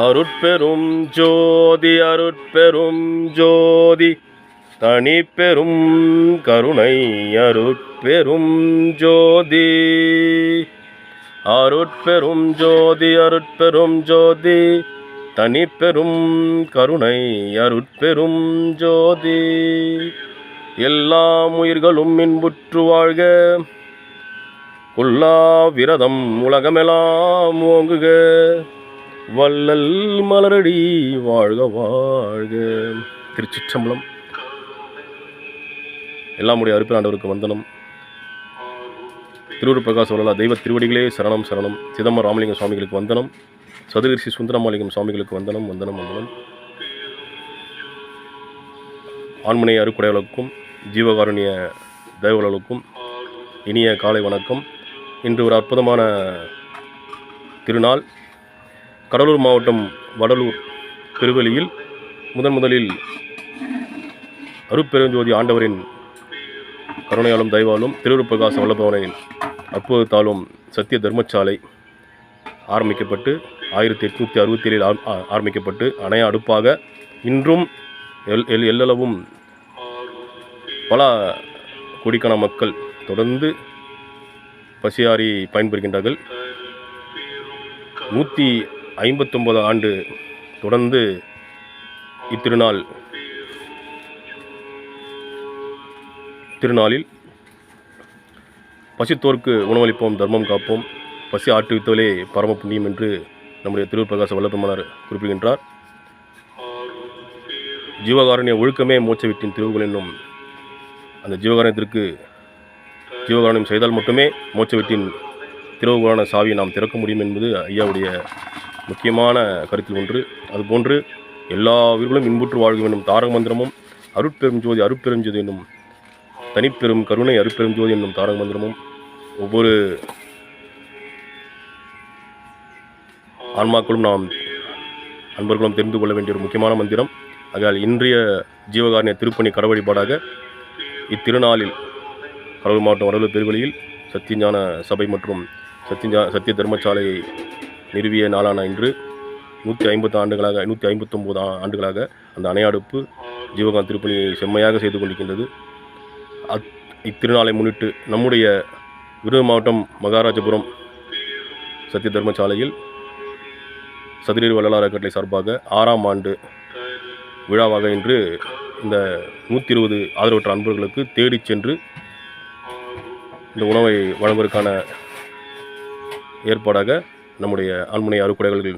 அருட்பெரும் ஜோதி அருட்பெரும் ஜோதி தனிப்பெரும் கருணை அருட்பெரும் ஜோதி அருட்பெரும் ஜோதி அருட்பெரும் ஜோதி தனிப்பெரும் கருணை அருட்பெரும் ஜோதி. எல்லா உயிர்களும் இன்புற்று வாழ்க, கொல்லா விரதம் உலகமெல்லாம் ஓங்குக, வள்ளல் மலரடி வாழ்க வாழ்க. திருச்சிற்றம்பலம். எல்லாமுடைய அருப்பிராண்டவருக்கு வந்தனம். திருவூர் பிரகாச வள்ளலா தெய்வ திருவடிகளே சரணம் சரணம். சிதம்பரம் ராமலிங்க சுவாமிகளுக்கு வந்தனம். சதுரிஷி சுந்தரமாலிங்கம் சுவாமிகளுக்கு வந்தனம் வந்தனம் வந்தனம். ஆண்மனை அருக்குடையவர்களுக்கும் ஜீவகாருண்ய தெய்வங்களுக்கும் இனிய காலை வணக்கம். இன்று ஒரு அற்புதமான திருநாள். கடலூர் மாவட்டம் வடலூர் பெருவெளியில் முதலில் அருட்பெருஞ்சோதி ஆண்டவரின் கருணையாலும் தயவாலும் திருவூர் பிரகாச வல்லபவனின் அற்புதத்தாலும் சத்திய தர்மசாலை ஆரம்பிக்கப்பட்டு 1867 ஆரம்பிக்கப்பட்டு அணைய அடுப்பாக இன்றும் எல்லளவும் பல கோடிக்கான மக்கள் தொடர்ந்து பசியாரி பயன்பெறுகின்றார்கள். 159 ஆண்டு தொடர்ந்து திருநாளில் பசித்தோர்க்கு உணவளிப்போம், தர்மம் காப்போம், பசி ஆற்றுவித்தவளே பரம புண்ணியம் என்று நம்முடைய திருவூர் பிரகாச வல்லபெருமானார் குறிப்பிடுகின்றார். ஜீவகாருண்ய ஒழுக்கமே மோட்சவீட்டின் திருவுகள் என்னும் அந்த ஜீவகாருண்யம் செய்தால் மட்டுமே மோட்சவீட்டின் திருவுகளான சாவியை நாம் திறக்க முடியும் என்பது ஐயாவுடைய முக்கியமான கருத்தில் ஒன்று. அதுபோன்று எல்லா உயிர்களும் இன்புற்று வாழ்க வேண்டும் தாரக மந்திரமும், அருட்பெரும் ஜோதி அருட்பெரும் ஜோதி என்னும் தனிப்பெரும் கருணை அருட்பெரும் ஜோதி என்னும் தாரக மந்திரமும் ஒவ்வொரு ஆன்மாக்களும் நாம் அன்பர்களும் தெரிந்து கொள்ள வேண்டிய ஒரு முக்கியமான மந்திரம். ஆகையால் இன்றைய ஜீவகாருண்ய திருப்பணி கடவழிபாடாக இத்திருநாளில் கடலூர் மாவட்டம் வடலூர் பெருவெளியில் சத்தியஞான சபை மற்றும் சத்திய தர்மசாலையை நிறுவிய நாளான இன்று 159 ஆண்டுகளாக அந்த அணையாடுப்பு ஜீவகான் திருப்பணியை செம்மையாக செய்து கொண்டிருக்கின்றது. இத்திருநாளை முன்னிட்டு நம்முடைய விருதுநகர் மாவட்டம் மகாராஜபுரம் சத்திய தர்மசாலையில் சதுரீர் வள்ளலார் அறக்கட்டளை சார்பாக 6ஆம் ஆண்டு விழாவாக இன்று இந்த 120 ஆதரவற்ற அன்பர்களுக்கு தேடிச் சென்று இந்த உணவை வழங்குவதற்கான ஏற்பாடாக நம்முடைய ஆண்மனை அருக்குடையவர்கள்